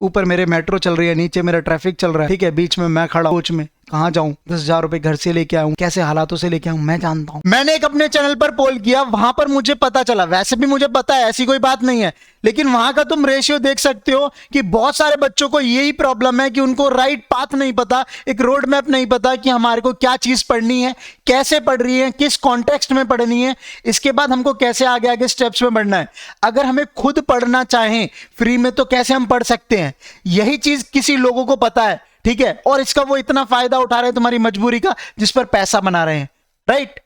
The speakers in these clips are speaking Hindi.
ऊपर मेरे मेट्रो चल रही है, नीचे मेरा ट्रैफिक चल रहा है, ठीक है, बीच में मैं खड़ा कोच में, कहाँ जाऊं, 10,000 रुपए घर से लेके आऊं, कैसे हालातों से लेके आऊं मैं जानता हूं। मैंने एक अपने चैनल पर पोल किया, वहां पर मुझे पता चला, वैसे भी मुझे पता है ऐसी कोई बात नहीं है, लेकिन वहां का तुम रेशियो देख सकते हो कि बहुत सारे बच्चों को यही प्रॉब्लम है कि उनको राइट पाथ नहीं पता, एक रोड मैप नहीं पता कि हमारे को क्या चीज पढ़नी है, कैसे पढ़ रही है, किस कॉन्टेक्स्ट में पढ़नी है, इसके बाद हमको कैसे आगे आगे स्टेप्स में बढ़ना है। अगर हमें खुद पढ़ना चाहें फ्री में तो कैसे हम पढ़ सकते हैं, यही चीज किसी लोगों को पता है, ठीक है, और इसका वो इतना फायदा उठा रहे हैं तुम्हारी मजबूरी का, जिस पर पैसा बना रहे हैं, राइट।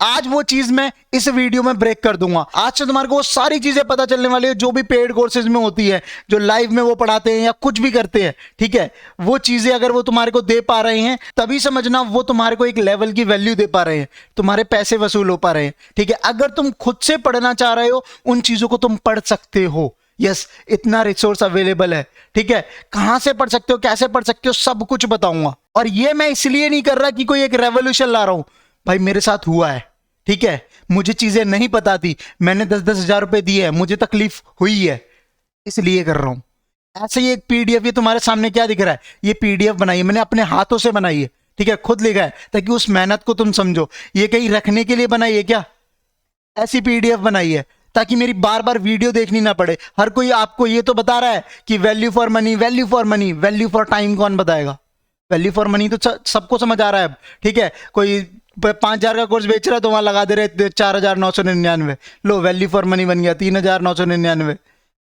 आज वो चीज मैं इस वीडियो में ब्रेक कर दूंगा। आज से तुम्हारे को वो सारी चीजें पता चलने वाली है जो भी पेड कोर्सेज में होती है, जो लाइव में वो पढ़ाते हैं या कुछ भी करते हैं, ठीक है, वो चीजें अगर वो तुम्हारे को दे पा रहे हैं तभी समझना वो तुम्हारे को एक लेवल की वैल्यू दे पा रहे हैं, तुम्हारे पैसे वसूल हो पा रहे हैं, ठीक है। अगर तुम खुद से पढ़ना चाह रहे हो उन चीजों को तुम पढ़ सकते हो, यस, इतना रिसोर्स अवेलेबल है, ठीक है। कहां से पढ़ सकते हो, कैसे पढ़ सकते हो, सब कुछ बताऊंगा। और ये मैं इसलिए नहीं कर रहा कि कोई एक रेवोल्यूशन ला रहा हूं, भाई मेरे साथ हुआ है, ठीक है, मुझे चीजें नहीं पता थी, मैंने 10,000 रुपए दिए हैं, मुझे तकलीफ हुई है, इसलिए कर रहा हूं। ऐसे ही एक पीडीएफ, ये तुम्हारे सामने क्या दिख रहा है, ये पीडीएफ बनाई है मैंने, अपने हाथों से बनाई है, ठीक है, खुद लिखा है, ताकि उस मेहनत को तुम समझो। ये कहीं रखने के लिए बनाई है क्या, ऐसी पीडीएफ बनाई है ताकि मेरी बार बार वीडियो देखनी ना पड़े। हर कोई आपको ये तो बता रहा है कि value for money, value for money, value for time कौन बताएगा। वैल्यू फॉर मनी तो सबको समझ आ रहा है, ठीक है। कोई 5,000 का कोर्स बेच रहा है तो वहां लगा दे रहे 4,999, लो वैल्यू फॉर मनी बन गया 3,999।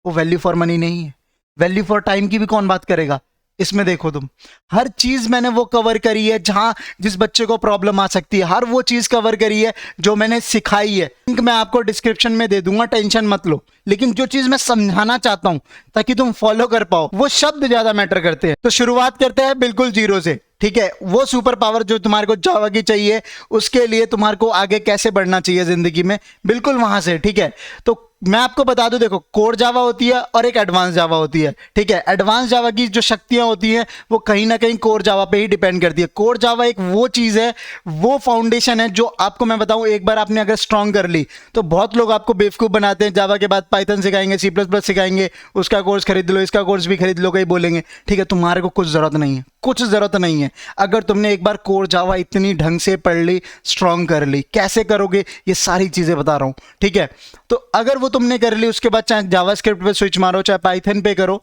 वो वैल्यू फॉर मनी नहीं है। वैल्यू फॉर टाइम की भी कौन बात करेगा। इसमें देखो तुम, हर चीज मैंने वो कवर करी है जहां जिस बच्चे को प्रॉब्लम आ सकती है, हर वो चीज कवर करी है जो मैंने सिखाई है। लिंक मैं आपको डिस्क्रिप्शन में दे दूंगा, टेंशन मत लो। लेकिन जो चीज मैं समझाना चाहता हूं ताकि तुम फॉलो कर पाओ, वो शब्द ज्यादा मैटर करते हैं। तो शुरुआत करते हैं बिल्कुल जीरो से, ठीक है। वो सुपर पावर जो तुम्हारे को जावा की चाहिए, उसके लिए तुम्हारे को आगे कैसे बढ़ना चाहिए जिंदगी में, बिल्कुल वहां से, ठीक है। तो मैं आपको बता दूं, देखो, कोर जावा होती है और एक एडवांस जावा होती है, ठीक है। एडवांस जावा की जो शक्तियां होती हैं वो कहीं ना कहीं कोर जावा पे ही डिपेंड करती है। कोर जावा एक वो चीज है, वो फाउंडेशन है जो आपको मैं बताऊं, एक बार आपने अगर स्ट्रांग कर ली तो बहुत लोग आपको बेवकूफ बनाते हैं। जावा के बाद पाइथन सिखाएंगे, C++ सिखाएंगे, उसका कोर्स खरीद लो, इसका कोर्स भी खरीद लो, कहीं बोलेंगे, ठीक है। तुम्हारे को कुछ जरूरत नहीं है, कुछ जरूरत नहीं है। अगर तुमने एक बार कोर जावा इतनी ढंग से पढ़ ली, स्ट्रांग कर ली, कैसे करोगे ये सारी चीजें बता रहा हूं, ठीक है। तो अगर वो तुमने कर ली, उसके बाद चाहे जावास्क्रिप्ट पे स्विच मारो, चाहे पाइथन पे करो,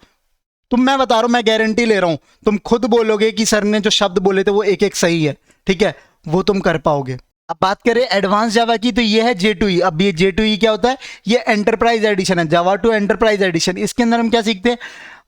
तुम, मैं बता रहा हूं, मैं गारंटी ले रहा हूं, तुम खुद बोलोगे कि सर ने जो शब्द बोले थे वो एक एक सही है, ठीक है, वो तुम कर पाओगे। अब बात करें एडवांस जावा की, तो ये है J2E। अब ये J2E क्या होता है, ये एंटरप्राइज एडिशन है, जावा टू एंटरप्राइज एडिशन। इसके अंदर हम क्या सीखते हैं,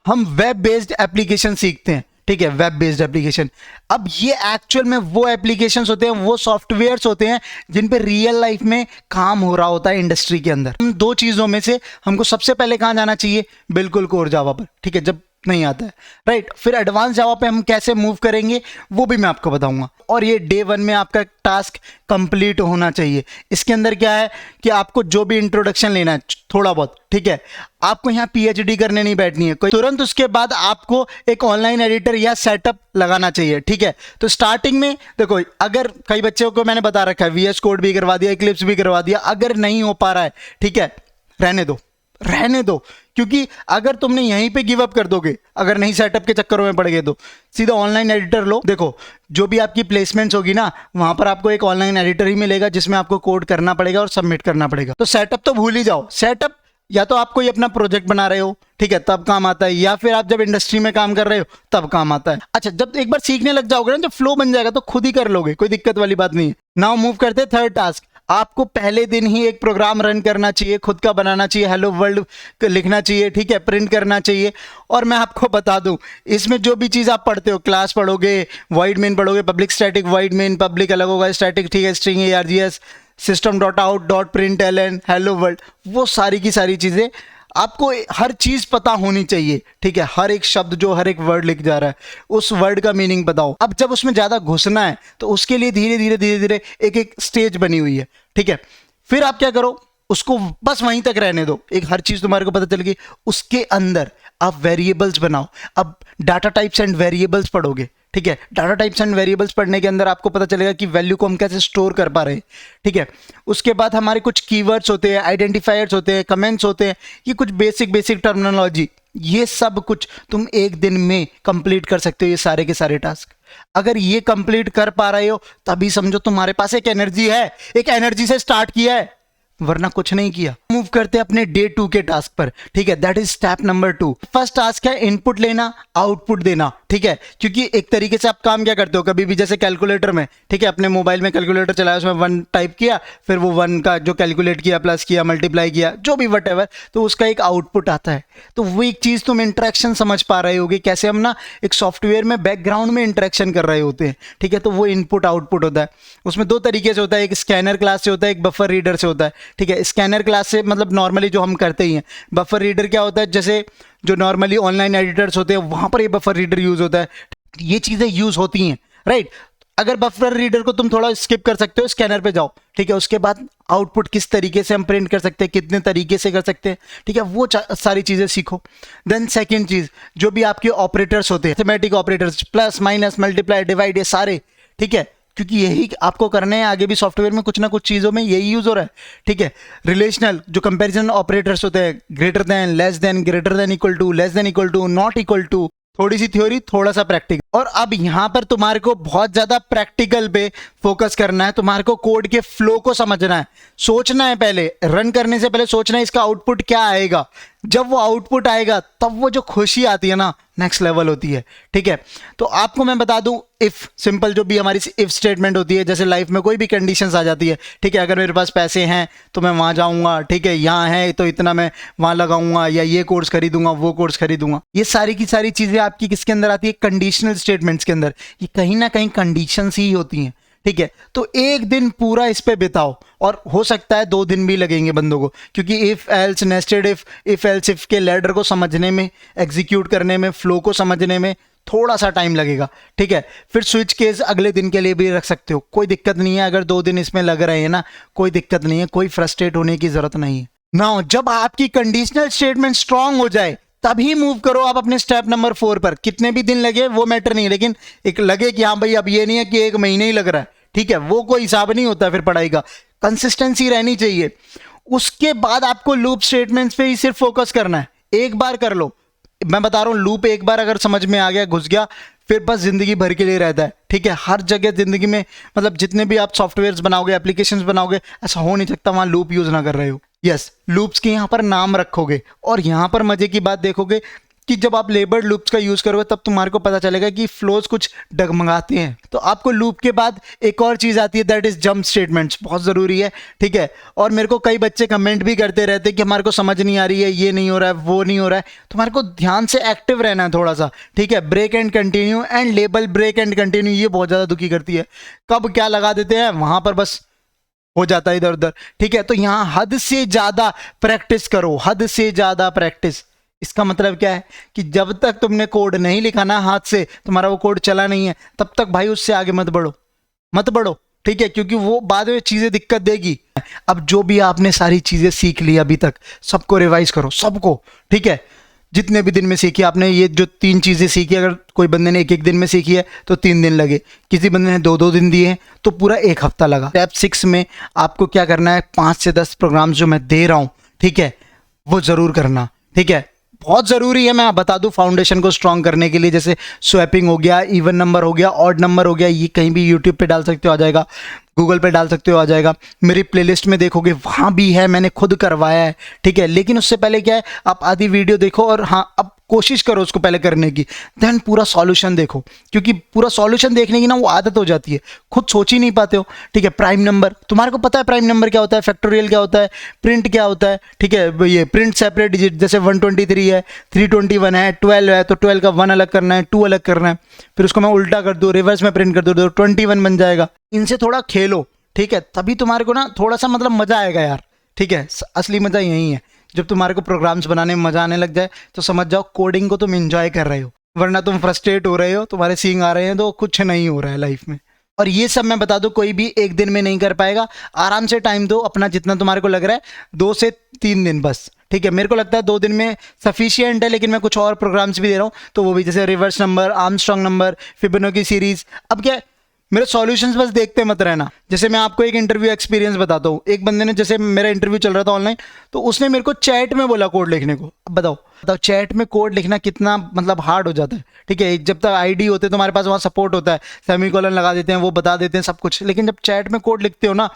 हम वेब बेस्ड एप्लीकेशन सीखते हैं, ठीक है, वेब बेस्ड एप्लीकेशन। अब ये एक्चुअल में वो एप्लीकेशंस होते हैं, वो सॉफ्टवेयर्स होते हैं जिन पे रियल लाइफ में काम हो रहा होता है इंडस्ट्री के अंदर। हम दो चीजों में से हमको सबसे पहले कहां जाना चाहिए, बिल्कुल कोर जावा पर, ठीक है, जब नहीं आता है, राइट। फिर एडवांस जावा पे हम कैसे मूव करेंगे वो भी मैं आपको बताऊंगा। और ये डे 1 में आपका टास्क कंप्लीट होना चाहिए। इसके अंदर क्या है कि आपको जो भी इंट्रोडक्शन लेना है थोड़ा बहुत, ठीक है, आपको यहाँ PhD करने नहीं बैठनी है कोई, तुरंत उसके बाद आपको एक ऑनलाइन एडिटर या सेटअप लगाना चाहिए, ठीक है। तो स्टार्टिंग में देखो, अगर कई बच्चों को मैंने बता रखा है, VS कोड भी करवा दिया, इक्लिप्स भी करवा दिया, अगर नहीं हो पा रहा है, ठीक है, रहने दो, रहने दो। क्योंकि अगर तुमने यहीं पे गिव अप कर दोगे, अगर नहीं सेटअप के चक्करों में पड़ गए, तो सीधा ऑनलाइन एडिटर लो। देखो, जो भी आपकी प्लेसमेंट्स होगी ना, वहां पर आपको एक ऑनलाइन एडिटर ही मिलेगा जिसमें आपको कोड करना पड़ेगा और सबमिट करना पड़ेगा। तो सेटअप तो भूल ही जाओ। सेटअप या तो आप कोई अपना प्रोजेक्ट बना रहे हो, ठीक है, तब काम आता है, या फिर आप जब इंडस्ट्री में काम कर रहे हो तब काम आता है। अच्छा, जब एक बार सीखने लग जाओगे ना, जब फ्लो बन जाएगा तो खुद ही कर लोगे, कोई दिक्कत वाली बात नहीं है। नाउ मूव करते हैं थर्ड टास्क। आपको पहले दिन ही एक प्रोग्राम रन करना चाहिए, खुद का बनाना चाहिए, हेलो वर्ल्ड लिखना चाहिए, ठीक है, प्रिंट करना चाहिए। और मैं आपको बता दूं, इसमें जो भी चीज़ आप पढ़ते हो, क्लास पढ़ोगे, वाइड मेन पढ़ोगे, public static wide main, public अलग होगा, स्टैटिक, ठीक है, string ARGS, system dot out dot print LN, hello world, वो सारी की सारी चीज़ें आपको हर चीज पता होनी चाहिए, ठीक है। हर एक शब्द जो हर एक वर्ड लिख जा रहा है, उस वर्ड का मीनिंग बताओ। अब जब उसमें ज्यादा घुसना है तो उसके लिए धीरे धीरे धीरे धीरे एक एक स्टेज बनी हुई है, ठीक है। फिर आप क्या करो, उसको बस वहीं तक रहने दो, एक हर चीज तुम्हारे को पता चल गई। उसके अंदर आप वेरिएबल्स बनाओ। अब डाटा टाइप्स एंड वेरिएबल्स पढ़ोगे, ठीक है। डाटा टाइप्स एंड वेरिएबल्स पढ़ने के अंदर आपको पता चलेगा कि वैल्यू को हम कैसे स्टोर कर पा रहे हैं, ठीक है। उसके बाद हमारे कुछ कीवर्ड्स होते हैं, आइडेंटिफायर्स होते हैं, कमेंट्स होते हैं, ये कुछ बेसिक टर्मिनोलॉजी, ये सब कुछ तुम एक दिन में कंप्लीट कर सकते हो, ये सारे के सारे टास्क। अगर ये कंप्लीट कर पा रहे हो तभी समझो तुम्हारे पास एक एनर्जी है, एक एनर्जी से स्टार्ट किया है, वरना कुछ नहीं किया। मूव करते हैं अपने डे 2 के टास्क पर, ठीक है। That is step number 2। First task है इनपुट लेना, आउटपुट देना, ठीक है। क्योंकि एक तरीके से आप काम क्या करते हो, कभी भी जैसे कैलकुलेटर में, ठीक है, अपने मोबाइल में कैलकुलेटर चलाया, उसमें 1 टाइप किया, फिर वो 1 का जो कैलकुलेट किया, प्लस किया, मल्टीप्लाई किया, जो भी वट, तो उसका एक आउटपुट आता है। तो वो एक चीज तुम इंटरेक्शन समझ पा रहे होगे, कैसे हम ना एक सॉफ्टवेयर में बैकग्राउंड में इंटरेक्शन कर रहे होते हैं, ठीक है। तो वो इनपुट आउटपुट होता है। उसमें 2 तरीके से होता है, एक स्कैनर क्लास से होता है, एक बफर रीडर से होता है, ठीक है। स्कैनर क्लास से मतलब नॉर्मली जो हम करते ही हैं। बफर रीडर क्या होता है, जैसे जो नॉर्मली ऑनलाइन एडिटर्स होते हैं वहां पर ये बफर रीडर यूज होता है, ये चीजें यूज होती हैं, राइट। अगर बफर रीडर को तुम थोड़ा स्किप कर सकते हो, स्कैनर पे जाओ, ठीक है। उसके बाद आउटपुट किस तरीके से हम प्रिंट कर सकते हैं, कितने तरीके से कर सकते हैं, ठीक है, वो सारी चीजें सीखो। देन सेकंड चीज, जो भी आपके ऑपरेटर्स होते हैं, mathematic operators, plus minus multiply divide, ये सारे, ठीक है, क्योंकि यही आपको करने हैं। आगे भी सॉफ्टवेयर में कुछ ना कुछ चीजों में यही यूज हो रहा है, ठीक है। रिलेशनल जो कंपैरिजन ऑपरेटर्स होते हैं, greater than, less than, greater than equal to, less than equal to, not equal to, थोड़ी सी थ्योरी, थोड़ा सा प्रैक्टिकल। और अब यहां पर तुम्हारे को बहुत ज्यादा प्रैक्टिकल पे फोकस करना है। तुम्हारे को कोड के फ्लो को समझना है, सोचना है, पहले रन करने से पहले सोचना है इसका आउटपुट क्या आएगा। जब वो आउटपुट आएगा तब वो जो खुशी आती है ना, नेक्स्ट लेवल होती है, ठीक है। तो आपको मैं बता दूं, इफ सिंपल जो भी हमारी इफ स्टेटमेंट होती है, जैसे लाइफ में कोई भी कंडीशंस आ जाती है, ठीक है। अगर मेरे पास पैसे हैं तो मैं वहां जाऊंगा, ठीक है। यहाँ है तो इतना मैं वहां लगाऊंगा, या ये कोर्स खरीदूंगा, वो कोर्स खरीदूंगा। ये सारी की सारी चीजें आपकी किसके अंदर आती है, कंडीशनल स्टेटमेंट्स के अंदर। ये कहीं ना कहीं कंडीशंस ही होती हैं, ठीक है। तो एक दिन पूरा इस पे बिताओ, और हो सकता है 2 दिन भी लगेंगे बंदों को, क्योंकि if else, nested if else if के लैडर को समझने में, एग्जीक्यूट करने में, फ्लो को समझने में थोड़ा सा टाइम लगेगा, ठीक है। फिर स्विच केस अगले दिन के लिए भी रख सकते हो, कोई दिक्कत नहीं है। अगर 2 दिन इसमें लग रहे हैं ना, कोई दिक्कत नहीं है, कोई फ्रस्ट्रेट होने की जरूरत नहीं है। नाउ जब आपकी कंडीशनल स्टेटमेंट स्ट्रांग हो जाए तभी मूव करो आप अपने स्टेप नंबर 4 पर। कितने भी दिन लगे वो मैटर नहीं, लेकिन एक लगे कि हाँ भाई अब ये नहीं है कि 1 महीने ही लग रहा है, ठीक है, वो कोई हिसाब नहीं होता फिर पढ़ाई का। कंसिस्टेंसी रहनी चाहिए। उसके बाद आपको लूप स्टेटमेंट्स पे ही सिर्फ फोकस करना है। एक बार कर लो, मैं बता रहा हूं, लूप एक बार अगर समझ में आ गया, घुस गया, फिर बस जिंदगी भर के लिए रहता है, ठीक है। हर जगह जिंदगी में, मतलब जितने भी आप सॉफ्टवेयर्स बनाओगे, एप्लीकेशंस बनाओगे, ऐसा हो नहीं सकता वहां लूप यूज ना कर रहे हो। यस, लूप्स के यहाँ पर नाम रखोगे, और यहाँ पर मजे की बात देखोगे कि जब आप लेबर्ड लूप्स का यूज करोगे तब तुम्हारे को पता चलेगा कि फ्लोज कुछ डगमगाते हैं। तो आपको लूप के बाद एक और चीज आती है, दैट इज जंप स्टेटमेंट्स, बहुत जरूरी है, ठीक है। और मेरे को कई बच्चे कमेंट भी करते रहते हैं कि हमारे को समझ नहीं आ रही है, ये नहीं हो रहा है, वो नहीं हो रहा है। तुम्हारे को ध्यान से एक्टिव रहना है थोड़ा सा, ठीक है। Break and continue and label break and continue, ये बहुत ज्यादा दुखी करती है। कब क्या लगा देते हैं वहां पर बस हो जाता है इधर उधर, ठीक है। तो यहां हद से ज्यादा प्रैक्टिस करो, हद से ज्यादा प्रैक्टिस। इसका मतलब क्या है कि जब तक तुमने कोड नहीं लिखा ना हाथ से, तुम्हारा वो कोड चला नहीं है, तब तक भाई उससे आगे मत बढ़ो, मत बढ़ो, ठीक है, क्योंकि वो बाद में चीजें दिक्कत देगी। अब जो भी आपने सारी चीजें सीख ली अभी तक, सबको रिवाइज करो, सबको, ठीक है। जितने भी दिन में सीखी आपने, ये जो 3 चीजें सीखी, अगर कोई बंदे ने 1-1 दिन में सीखी है तो 3 दिन लगे, किसी बंदे ने 2-2 दिन दिए हैं तो पूरा 1 हफ्ता लगा। स्टेप 6 में आपको क्या करना है, 5 से 10 प्रोग्राम्स जो मैं दे रहा हूं, ठीक है, वो जरूर करना, ठीक है। बहुत जरूरी है, मैं बता दूं, फाउंडेशन को स्ट्रांग करने के लिए। जैसे स्वैपिंग हो गया, इवन नंबर हो गया, ऑड नंबर हो गया, ये कहीं भी यूट्यूब पे डाल सकते हो, आ जाएगा, गूगल पे डाल सकते हो, आ जाएगा। मेरी प्लेलिस्ट में देखोगे वहां भी है, मैंने खुद करवाया है, ठीक है। लेकिन उससे पहले क्या है, आप आधी वीडियो देखो, और हाँ अब कोशिश करो उसको पहले करने की, देन पूरा सॉल्यूशन देखो, क्योंकि पूरा सॉल्यूशन देखने की ना वो आदत हो जाती है, खुद सोच ही नहीं पाते हो, ठीक है। प्राइम नंबर, तुम्हारे को पता है प्राइम नंबर क्या होता है, फैक्टोरियल क्या होता है, प्रिंट क्या होता है, ठीक है। ये प्रिंट सेपरेट डिजिट, जैसे 123 है, 321 है, 12 है, तो 12 का 1 अलग करना है, 2 अलग करना है, फिर उसको मैं उल्टा कर दूँ, रिवर्स में प्रिंट कर दूँ तो 21 बन जाएगा। इनसे थोड़ा खेलो, ठीक है, तभी तुम्हारे को ना थोड़ा सा मतलब मजा आएगा यार, ठीक है। असली मजा यही है, जब तुम्हारे को प्रोग्राम्स बनाने में मजा आने लग जाए तो समझ जाओ कोडिंग को तुम एंजॉय कर रहे हो, वरना तुम फ्रस्ट्रेट हो रहे हो, तुम्हारे सींग आ रहे हैं, तो कुछ नहीं हो रहा है लाइफ में। और ये सब मैं बता दूं, कोई भी 1 दिन में नहीं कर पाएगा। आराम से टाइम दो अपना, जितना तुम्हारे को लग रहा है, 2 से 3 दिन बस, ठीक है। मेरे को लगता है 2 दिन में सफिशिएंट है, लेकिन मैं कुछ और प्रोग्राम्स भी दे रहा हूँ, तो वो भी, जैसे reverse number, Armstrong number, Fibonacci series. अब क्या, मेरे सॉल्यूशंस बस देखते मत रहना। जैसे मैं आपको एक इंटरव्यू एक्सपीरियंस बताता हूँ। एक बंदे ने, जैसे मेरा इंटरव्यू चल रहा था ऑनलाइन, तो उसने मेरे को चैट में बोला कोड लिखने को। अब बताओ चैट में कोड लिखना कितना मतलब हार्ड हो जाता है। ठीक है, जब तक आईडी होते तो हमारे पास वहाँ सपोर्ट होता है, सेमीकोलन लगा देते हैं, वो बता देते हैं सब कुछ, लेकिन जब चैट में कोड लिखते हो ना,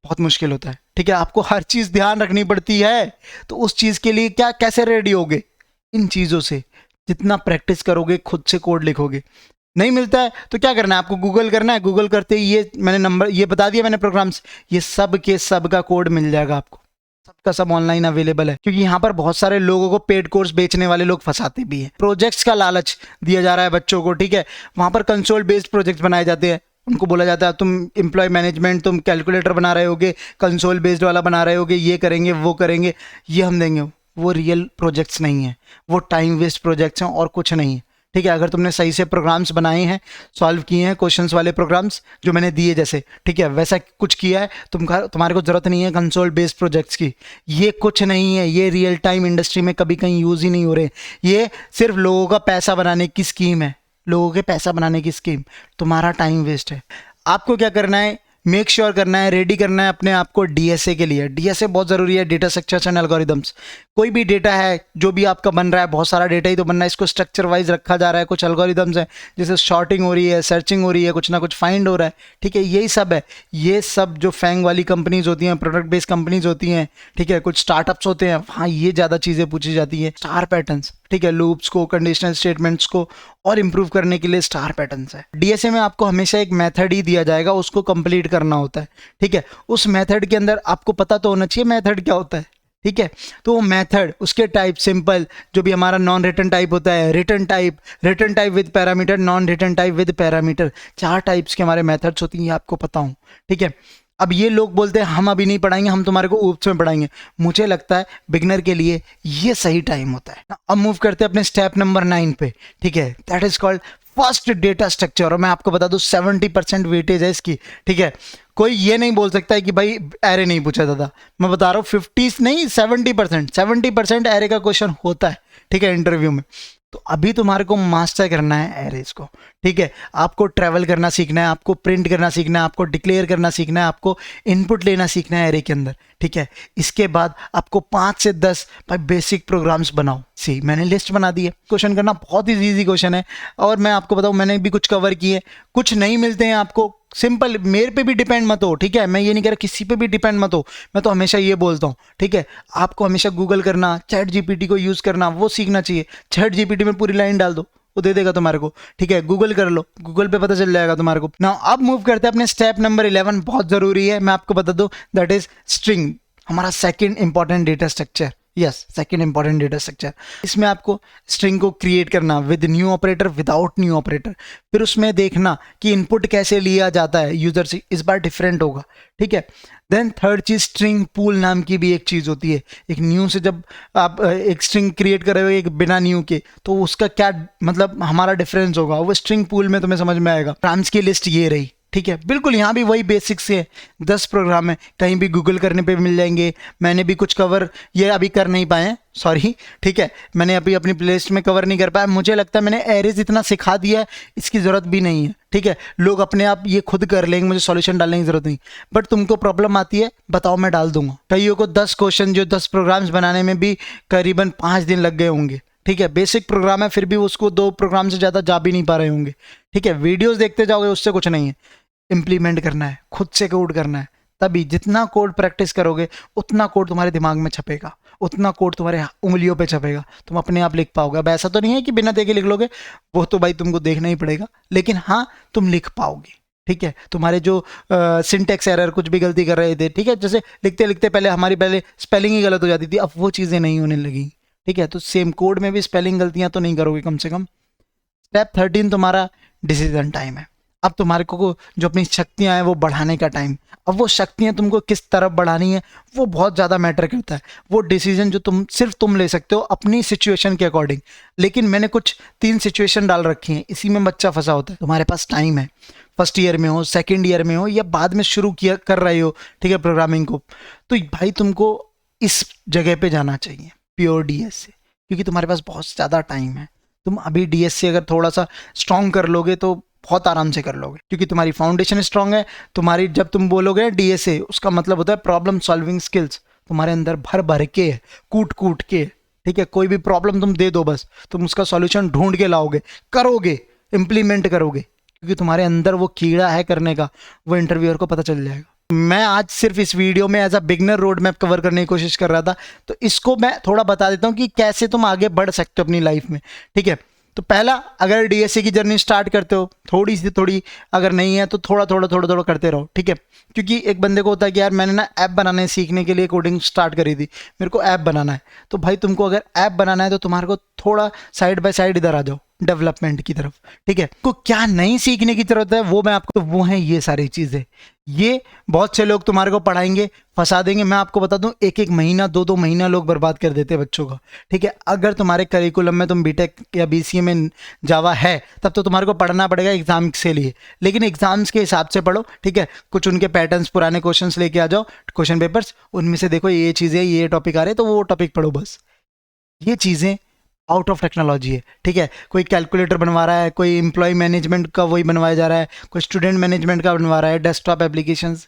बहुत मुश्किल होता है। ठीक है, आपको हर चीज़ ध्यान रखनी पड़ती है। तो उस चीज़ के लिए क्या, कैसे रेडी होगे? इन चीज़ों से जितना प्रैक्टिस करोगे, खुद से कोड लिखोगे। नहीं मिलता है तो क्या करना है, आपको गूगल करना है। गूगल करते ही ये मैंने नंबर, ये बता दिया मैंने प्रोग्राम्स, ये सब के सब का कोड मिल जाएगा आपको। सबका सब ऑनलाइन अवेलेबल है, क्योंकि यहाँ पर बहुत सारे लोगों को पेड कोर्स बेचने वाले लोग फंसाते भी हैं। प्रोजेक्ट्स का लालच दिया जा रहा है बच्चों को। ठीक है, वहाँ पर कंसोल बेस्ड प्रोजेक्ट्स बनाए जाते हैं। उनको बोला जाता है तुम एम्प्लॉय मैनेजमेंट, तुम कैलकुलेटर बना रहे होगे, कंसोल बेस्ड वाला बना रहे होगे, ये करेंगे वो करेंगे, ये हम देंगे। वो रियल प्रोजेक्ट्स नहीं है, वो टाइम वेस्ट प्रोजेक्ट्स हैं और कुछ नहीं है। ठीक है, अगर तुमने सही से प्रोग्राम्स बनाए हैं, सॉल्व किए हैं क्वेश्चंस वाले प्रोग्राम्स जो मैंने दिए जैसे, ठीक है, वैसा कुछ किया है, तुम्हारे को ज़रूरत नहीं है कंसोल बेस्ड प्रोजेक्ट्स की। ये कुछ नहीं है, ये रियल टाइम इंडस्ट्री में कभी कहीं यूज़ ही नहीं हो रहे। ये सिर्फ लोगों का पैसा बनाने की स्कीम है, लोगों के पैसा बनाने की स्कीम। तुम्हारा टाइम वेस्ट है। आपको क्या करना है, मेक श्योर करना है, रेडी करना है अपने आप को डीएसए के लिए। डीएसए बहुत ज़रूरी है, डेटा स्ट्रक्चर्स एंड एल्गोरिदम्स। कोई भी डेटा है जो भी आपका बन रहा है, बहुत सारा डेटा ही तो बन रहा है, इसको स्ट्रक्चर वाइज रखा जा रहा है। कुछ एल्गोरिदम्स हैं, जैसे शॉर्टिंग हो रही है, सर्चिंग हो रही है, कुछ ना कुछ फाइंड हो रहा है। ठीक है, यही सब है। ये सब जो फैंग वाली कंपनीज होती हैं, प्रोडक्ट बेस्ड कंपनीज होती हैं, ठीक है, कुछ स्टार्टअप्स होते हैं, वहाँ ये ज़्यादा चीज़ें पूछी जाती है। स्टार पैटर्न्स, ठीक है, लूप्स को, कंडीशनल स्टेटमेंट्स को और इंप्रूव करने के लिए स्टार पैटर्न्स है। डीएसए में आपको हमेशा एक मेथड ही दिया जाएगा, उसको कंप्लीट करना होता है। ठीक है, उस मेथड के अंदर आपको पता तो होना चाहिए मेथड क्या होता है। ठीक है, तो वो मेथड, उसके टाइप, सिंपल, जो भी हमारा नॉन रिटर्न टाइप होता है, return type with parameter, non return type with parameter, 4 types के हमारे मेथड्स होती हैं, ये आपको पता हो। ठीक है, अब ये लोग बोलते हैं हम अभी नहीं पढ़ाएंगे, हम तुम्हारे को ऊप्स में पढ़ाएंगे। मुझे लगता है बिगनर के लिए ये सही टाइम होता है। अब मूव करते हैं अपने स्टेप नंबर 9 पे। ठीक है, that is called first data structure. और मैं आपको बता दूं 70% वेटेज है इसकी। ठीक है, कोई ये नहीं बोल सकता है कि भाई एरे नहीं पूछा दादा, मैं बता रहा हूँ 50 नहीं 70% एरे का क्वेश्चन होता है। ठीक है, इंटरव्यू में। तो अभी तुम्हारे को मास्टर करना है एरेज को। ठीक है, आपको ट्रैवल करना सीखना है, आपको प्रिंट करना सीखना है, आपको डिक्लेयर करना सीखना है, आपको इनपुट लेना सीखना है एरे के अंदर। ठीक है, इसके बाद आपको 5 से 10 भाई बेसिक प्रोग्राम्स बनाओ। सी मैंने लिस्ट बना दी है। क्वेश्चन करना बहुत ही ईजी क्वेश्चन है, और मैं आपको बताऊं मैंने भी कुछ कवर किए। कुछ नहीं मिलते हैं आपको, सिंपल, मेरे पे भी डिपेंड मत हो। ठीक है, मैं ये नहीं कह रहा किसी पे भी डिपेंड मत हो, मैं तो हमेशा ये बोलता हूँ। ठीक है, आपको हमेशा गूगल करना, चैट जीपीटी को यूज़ करना, वो सीखना चाहिए। चैट जीपीटी में पूरी लाइन डाल दो, वो दे देगा तुम्हारे को। ठीक है, गूगल कर लो, गूगल पे पता चल जाएगा तुम्हारे को ना। अब मूव करते हैं अपने स्टेप नंबर 11, बहुत ज़रूरी है, मैं आपको बता दूँ, दैट इज स्ट्रिंग, हमारा second important data structure. Yes, second important data structure. इसमें आपको स्ट्रिंग को क्रिएट करना with new operator, without new operator. फिर उसमें देखना कि इनपुट कैसे लिया जाता है यूजर से, इस बार डिफरेंट होगा। ठीक है, देन थर्ड चीज, स्ट्रिंग पूल नाम की भी एक चीज होती है। एक न्यू से जब आप एक स्ट्रिंग क्रिएट कर रहे हो एक बिना न्यू के, तो उसका क्या मतलब हमारा डिफरेंस होगा, वो स्ट्रिंग पूल में तुम्हें समझ में आएगा। प्रोग्राम्स की लिस्ट ये रही। ठीक है, बिल्कुल यहाँ भी वही बेसिक से है, 10 प्रोग्राम है, कहीं भी गूगल करने पे मिल जाएंगे। मैंने भी कुछ कवर ये अभी कर नहीं पाए हैं, सॉरी। ठीक है, मैंने अभी अपनी प्लेलिस्ट में कवर नहीं कर पाया। मुझे लगता है मैंने एरेज इतना सिखा दिया है, इसकी ज़रूरत भी नहीं है। ठीक है, लोग अपने आप ये खुद कर लेंगे, मुझे सॉल्यूशन डालने की ज़रूरत नहीं। बट तुमको प्रॉब्लम आती है, बताओ, मैं डाल दूंगा। कईयों को 10 क्वेश्चन जो 10 प्रोग्राम्स बनाने में भी करीबन 5 दिन लग गए होंगे। ठीक है, बेसिक प्रोग्राम है, फिर भी उसको 2 प्रोग्राम से ज़्यादा जा भी नहीं पा रहे होंगे। ठीक है, वीडियोस देखते जाओगे, उससे कुछ नहीं है, इम्प्लीमेंट करना है, खुद से कोड करना है। तभी जितना कोड प्रैक्टिस करोगे उतना कोड तुम्हारे दिमाग में छपेगा, उतना कोड तुम्हारे उंगलियों पे छपेगा, तुम अपने आप लिख पाओगे। अब ऐसा तो नहीं है कि बिना देखे लिख लोगे, वो तो भाई तुमको देखना ही पड़ेगा, लेकिन हाँ तुम लिख पाओगे। ठीक है, तुम्हारे जो सिंटेक्स एरर, कुछ भी गलती कर रहे थे, ठीक है, जैसे लिखते लिखते पहले स्पेलिंग ही गलत हो जाती थी, अब वो चीज़ें नहीं होने लगी। ठीक है, तो सेम कोड में भी स्पेलिंग गलतियाँ तो नहीं करोगे कम से कम। स्टेप 13 तुम्हारा डिसीजन टाइम है। अब तुम्हारे को जो अपनी शक्तियां हैं वो बढ़ाने का टाइम। अब वो शक्तियां तुमको किस तरफ बढ़ानी है वो बहुत ज़्यादा मैटर करता है। वो डिसीजन जो सिर्फ तुम ले सकते हो अपनी सिचुएशन के अकॉर्डिंग। लेकिन मैंने कुछ 3 सिचुएशन डाल रखी हैं, इसी में बच्चा फंसा होता है। तुम्हारे पास टाइम है, फर्स्ट ईयर में हो, सेकेंड ईयर में हो, या बाद में शुरू कर रहे हो, ठीक है, प्रोग्रामिंग को, तो भाई तुमको इस जगह पे जाना चाहिए, प्योर डीएस से, क्योंकि तुम्हारे पास बहुत ज़्यादा टाइम है। तुम अभी डीएस से अगर थोड़ा सा स्ट्रॉन्ग कर लोगे तो बहुत आराम से कर लोगे, क्योंकि तुम्हारी फाउंडेशन स्ट्रांग है। तुम्हारी जब तुम बोलोगे डीएसए, उसका मतलब होता है प्रॉब्लम सॉल्विंग स्किल्स, तुम्हारे अंदर भर भर के है, कूट कूट के। ठीक है, कोई भी प्रॉब्लम तुम दे दो, बस तुम उसका सॉल्यूशन ढूंढ के लाओगे, करोगे, इम्प्लीमेंट करोगे, क्योंकि तुम्हारे अंदर वो कीड़ा है करने का, वो इंटरव्यूअर को पता चल जाएगा। मैं आज सिर्फ इस वीडियो में as a beginner road map cover करने की कोशिश कर रहा था, तो इसको मैं थोड़ा बता देता हूँ कि कैसे तुम आगे बढ़ सकते हो अपनी लाइफ में। ठीक है, तो पहला, अगर डीएसए की जर्नी स्टार्ट करते हो, थोड़ी सी थोड़ी, अगर नहीं है तो थोड़ा थोड़ा करते रहो। ठीक है, क्योंकि एक बंदे को होता है कि यार मैंने ना ऐप बनाने सीखने के लिए कोडिंग स्टार्ट करी थी, मेरे को ऐप बनाना है। तो भाई तुमको अगर ऐप बनाना है तो तुम्हारे को थोड़ा साइड बाय साइड इधर आ जाओ, डेवलपमेंट की तरफ। ठीक है, को क्या नहीं सीखने की जरूरत है वो मैं आपको, तो वो है ये सारी चीजें। ये बहुत से लोग तुम्हारे को पढ़ाएंगे, फंसा देंगे। मैं आपको बता दूं, एक एक महीना, दो महीना लोग बर्बाद कर देते हैं बच्चों का। ठीक है, अगर तुम्हारे करिकुलम में तुम बीटेक या बीसीए में जावा है, तब तो तुम्हारे को पढ़ना पड़ेगा एग्जाम के लिए, लेकिन एग्जाम्स के हिसाब से पढ़ो। ठीक है, कुछ उनके पैटर्न्स, पुराने क्वेश्चंस लेके आ जाओ, क्वेश्चन पेपर्स, उनमें से देखो ये चीज़ें, ये टॉपिक आ रहे तो वो टॉपिक पढ़ो बस। ये चीज़ें आउट ऑफ टेक्नोलॉजी है। ठीक है, कोई कैलकुलेटर बनवा रहा है, कोई एम्प्लॉय मैनेजमेंट का वही बनवाया जा रहा है, कोई स्टूडेंट मैनेजमेंट का बनवा रहा है, डेस्कटॉप एप्लीकेशंस।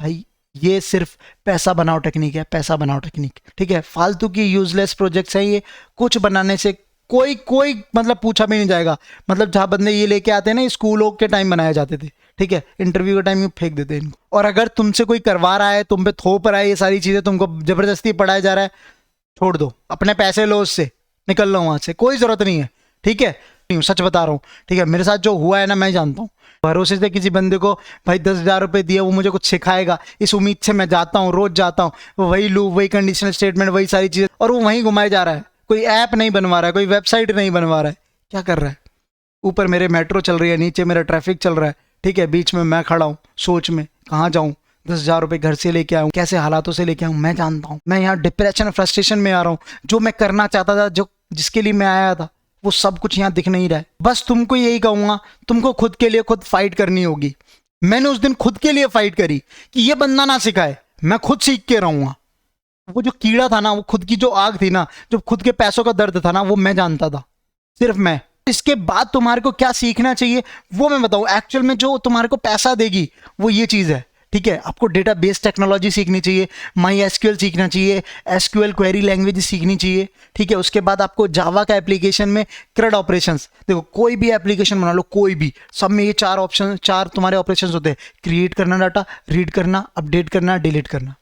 भाई ये सिर्फ पैसा बनाओ टेक्निक है, पैसा बनाओ टेक्निक। ठीक है, फालतू की यूजलेस प्रोजेक्ट्स है ये, कुछ बनाने से कोई मतलब पूछा भी नहीं जाएगा। मतलब जहाँ बंदे ये लेके आते हैं ना, स्कूलों के टाइम बनाए जाते थे। ठीक है, इंटरव्यू के टाइम फेंक देते हैं इनको। और अगर तुमसे कोई करवा रहा है, तुम पे थोप रहा है ये सारी चीज़ें, तुमको जबरदस्ती पढ़ाया जा रहा है, छोड़ दो, अपने पैसे लो, उससे निकल लो वहां से, कोई जरूरत नहीं है। ठीक है, नहीं सच बता रहा हूँ। ठीक है, मेरे साथ जो हुआ है ना, मैं जानता हूँ। भरोसे से किसी बंदे को भाई 10,000 रुपये दिए, वो मुझे कुछ सिखाएगा, इस उम्मीद से मैं जाता हूँ, रोज जाता हूँ, वही लूप, वही कंडीशनल स्टेटमेंट, वही सारी चीजें, और वो वहीं घुमाया जा रहा है। कोई ऐप नहीं बनवा रहा है, कोई वेबसाइट नहीं बनवा रहा है, क्या कर रहा है? ऊपर मेरे मेट्रो चल रही है, नीचे मेरा ट्रैफिक चल रहा है। ठीक है, बीच में मैं खड़ा हूँ सोच में, कहाँ जाऊँ, 10,000 रुपये घर से लेके आऊँ, कैसे हालातों से लेके आऊँ, मैं जानता हूँ। मैं यहाँ डिप्रेशन, फ्रस्ट्रेशन में आ रहा हूँ। जो मैं करना चाहता था, जो जिसके लिए मैं आया था, वो सब कुछ यहाँ दिख नहीं रहा है। बस तुमको यही कहूंगा, तुमको खुद के लिए खुद फाइट करनी होगी। मैंने उस दिन खुद के लिए फाइट करी कि ये बंदा ना सिखाए, मैं खुद सीख के रहूंगा। वो जो कीड़ा था ना, वो खुद की जो आग थी ना, जो खुद के पैसों का दर्द था ना, वो मैं जानता था, सिर्फ मैं। इसके बाद तुम्हारे को क्या सीखना चाहिए वो मैं बताऊं। एक्चुअल में जो तुम्हारे को पैसा देगी वो ये चीज है। ठीक है, आपको डेटाबेस टेक्नोलॉजी सीखनी चाहिए, माई एसक्यूएल सीखना चाहिए, एसक्यूएल क्वेरी लैंग्वेज सीखनी चाहिए। ठीक है, उसके बाद आपको जावा का एप्लीकेशन में CRUD ऑपरेशंस, देखो कोई भी एप्लीकेशन बना लो, कोई भी, सब में ये चार तुम्हारे ऑपरेशंस होते हैं। क्रिएट करना डाटा, रीड करना, अपडेट करना, डिलीट करना,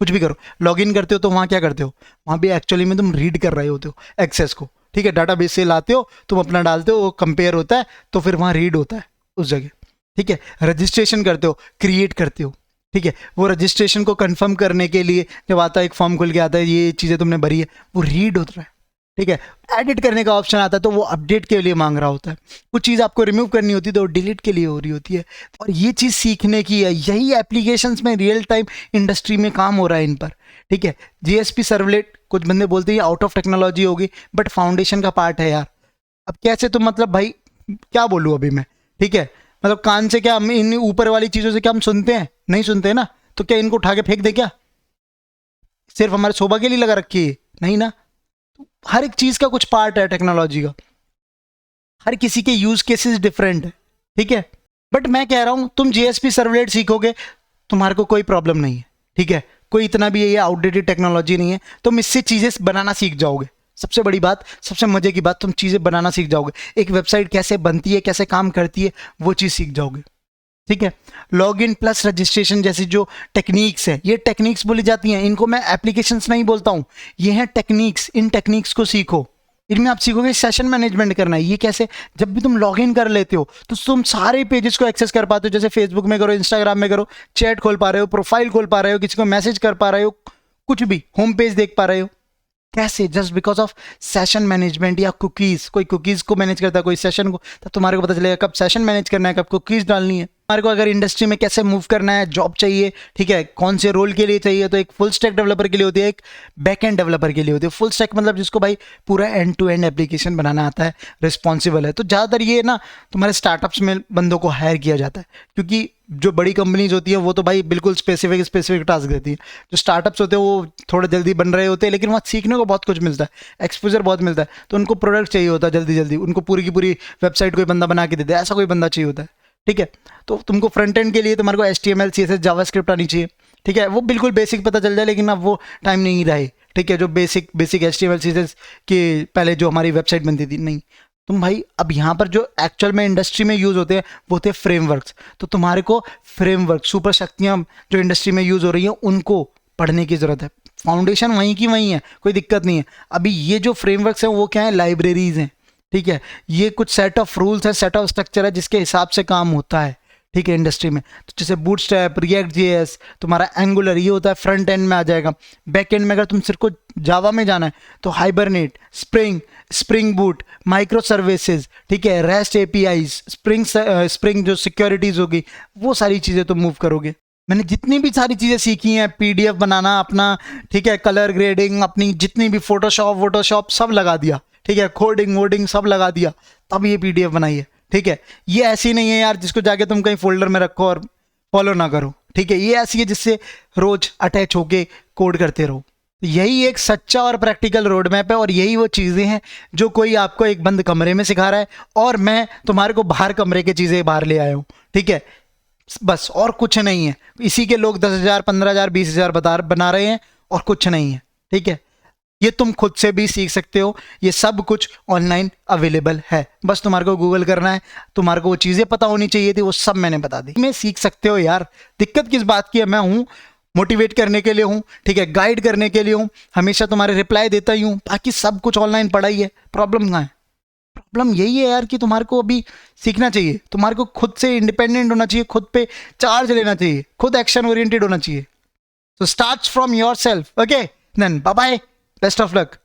कुछ भी करो। लॉगिन करते हो तो वहाँ क्या करते हो, वहाँ भी एक्चुअली में तुम रीड कर रहे होते हो एक्सेस को। ठीक है, डाटाबेस से लाते हो, तुम अपना डालते हो, वो कंपेयर होता है, तो फिर वहाँ रीड होता है उस जगह। ठीक है, रजिस्ट्रेशन करते हो, क्रिएट करते हो। ठीक है, वो रजिस्ट्रेशन को कंफर्म करने के लिए जब आता है, एक फॉर्म खुल के आता है, ये चीज़ें तुमने भरी है, वो रीड होता है। ठीक है, एडिट करने का ऑप्शन आता है तो वो अपडेट के लिए मांग रहा होता है। कुछ चीज़ आपको रिमूव करनी होती है तो डिलीट के लिए हो रही होती है। और ये चीज़ सीखने की है, यही एप्लीकेशंस में रियल टाइम इंडस्ट्री में काम हो रहा है इन पर। ठीक है, जीएसपी सर्वलेट, कुछ बंदे बोलते हैं आउट ऑफ टेक्नोलॉजी होगी, बट फाउंडेशन का पार्ट है यार। अब कैसे तुम, मतलब भाई क्या बोलूँ अभी मैं। ठीक है, मतलब कान से क्या हम इन ऊपर वाली चीज़ों से क्या हम सुनते हैं? नहीं सुनते ना, तो क्या इनको उठा के फेंक दे क्या? सिर्फ हमारे शोभा के लिए लगा रखी है? नहीं ना। तो हर एक चीज़ का कुछ पार्ट है टेक्नोलॉजी का, हर किसी के यूज केसेस डिफरेंट है। ठीक है, बट मैं कह रहा हूं तुम जीएसपी सर्वलेट सीखोगे, तुम्हारे को कोई प्रॉब्लम नहीं है। ठीक है, कोई इतना भी ये आउटडेटेड टेक्नोलॉजी नहीं है, तुम इससे चीज़ें बनाना सीख जाओगे। सबसे बड़ी बात, सबसे मजे की बात, तुम चीज़ें बनाना सीख जाओगे। एक वेबसाइट कैसे बनती है, कैसे काम करती है, वो चीज़ सीख जाओगे। ठीक है, लॉगिन प्लस रजिस्ट्रेशन जैसी जो टेक्निक्स है, ये टेक्निक्स बोली जाती हैं, इनको मैं एप्लीकेशंस नहीं बोलता हूँ, ये हैं टेक्निक्स। इन टेक्निक्स को सीखो, इनमें आप सीखोगे सेशन मैनेजमेंट करना है। ये कैसे, जब भी तुम लॉगिन कर लेते हो तो तुम सारे पेजेस को एक्सेस कर पाते हो। जैसे फेसबुक में करो, इंस्टाग्राम में करो, चैट खोल पा रहे हो, प्रोफाइल खोल पा रहे हो, किसी को मैसेज कर पा रहे हो, कुछ भी होम पेज देख पा रहे हो। कैसे? Just because of session management या कुकीज़। कोई कुकीज़ को मैनेज करता है, कोई सेशन को, तब तुम्हारे को पता चलेगा कब सेशन मैनेज करना है, कब कुकीज़ डालनी है। हमारे को अगर इंडस्ट्री में कैसे मूव करना है, जॉब चाहिए, ठीक है, कौन से रोल के लिए चाहिए, तो एक फुल स्टैक डेवलपर के लिए होती है, एक बैक एंड डेवलपर के लिए होती है। फुल स्टैक मतलब जिसको भाई पूरा एंड टू एंड एप्लीकेशन बनाना आता है, रिस्पॉन्सिबल है। तो ज़्यादातर ये ना तुम्हारे स्टार्टअप्स में बंदों को हायर किया जाता है, क्योंकि जो बड़ी कंपनीज होती है वो तो भाई बिल्कुल स्पेसिफिक टास्क देती है। जो स्टार्टअप्स होते हैं वो थोड़ा जल्दी बन रहे होते हैं, लेकिन वहाँ सीखने को बहुत कुछ मिलता है, एक्सपोजर बहुत मिलता है। तो उनको प्रोडक्ट चाहिए होता है जल्दी जल्दी, उनको पूरी की पूरी वेबसाइट कोई बंदा बना के दे दे, ऐसा कोई बंदा चाहिए होता है, ठीक है। तो तुमको फ्रंट एंड के लिए तुम्हारे को HTML CSS जावास्क्रिप्ट आनी चाहिए, ठीक है। वो बिल्कुल बेसिक पता चल जाए, लेकिन अब वो टाइम नहीं रहे, ठीक है। जो बेसिक HTML CSS के पहले जो हमारी वेबसाइट बनती थी, नहीं। तुम भाई अब यहाँ पर जो एक्चुअल में इंडस्ट्री में यूज़ होते हैं वो होते हैं फ्रेमवर्क्स। तो तुम्हारे को फ्रेमवर्क, सुपर शक्तियाँ जो इंडस्ट्री में यूज़ हो रही हैं उनको पढ़ने की ज़रूरत है। फाउंडेशन वहीं की वहीं है, कोई दिक्कत नहीं है। अभी ये जो फ्रेमवर्क्स हैं वो क्या है, लाइब्रेरीज हैं, ठीक है। ये कुछ सेट ऑफ रूल्स है, सेट ऑफ स्ट्रक्चर है, जिसके हिसाब से काम होता है, ठीक है, इंडस्ट्री में। तो जैसे बूटस्ट्रैप, रिएक्ट JS, तुम्हारा एंगुलर, ये होता है फ्रंट एंड में आ जाएगा। बैक एंड में अगर तुम सिर्फ को जावा में जाना है तो hibernate, spring boot, micro services, ठीक है, रेस्ट APIs, स्प्रिंग जो सिक्योरिटीज होगी, वो सारी चीज़ें तुम मूव करोगे। मैंने जितनी भी सारी चीज़ें सीखी हैं, PDF बनाना अपना, ठीक है, कलर ग्रेडिंग, अपनी जितनी भी फोटोशॉप सब लगा दिया, ठीक है, कोडिंग वोडिंग सब लगा दिया, तब ये PDF बनाई है, ठीक है। ये ऐसी नहीं है यार जिसको जाके तुम कहीं फोल्डर में रखो और फॉलो ना करो, ठीक है। ये ऐसी है जिससे रोज अटैच होके कोड करते रहो। यही एक सच्चा और प्रैक्टिकल रोड मैप है, और यही वो चीज़ें हैं जो कोई आपको एक बंद कमरे में सिखा रहा है, और मैं तुम्हारे को बाहर कमरे की चीज़ें बाहर ले आया हूँ, ठीक है। बस, और कुछ नहीं है। इसी के लोग 10,000, 15,000, 20,000 बना रहे हैं, और कुछ नहीं है, ठीक है। ये तुम खुद से भी सीख सकते हो, ये सब कुछ ऑनलाइन अवेलेबल है। बस तुम्हारे को गूगल करना है, तुम्हारे को वो चीज़ें पता होनी चाहिए थी, वो सब मैंने बता दी। मैं सीख सकते हो यार, दिक्कत किस बात की है। मैं हूँ मोटिवेट करने के लिए हूँ, ठीक है, गाइड करने के लिए हूँ, हमेशा तुम्हारे रिप्लाई देता ही हूँ, बाकी सब कुछ ऑनलाइन पढ़ा ही है। प्रॉब्लम कहाँ है? प्रॉब्लम यही है यार कि तुम्हारे को अभी सीखना चाहिए, तुम्हारे को खुद से इंडिपेंडेंट होना चाहिए, खुद पे चार्ज लेना चाहिए, खुद एक्शन ओरिएंटेड होना चाहिए। So starts from yourself. Okay, then bye bye. Best of luck.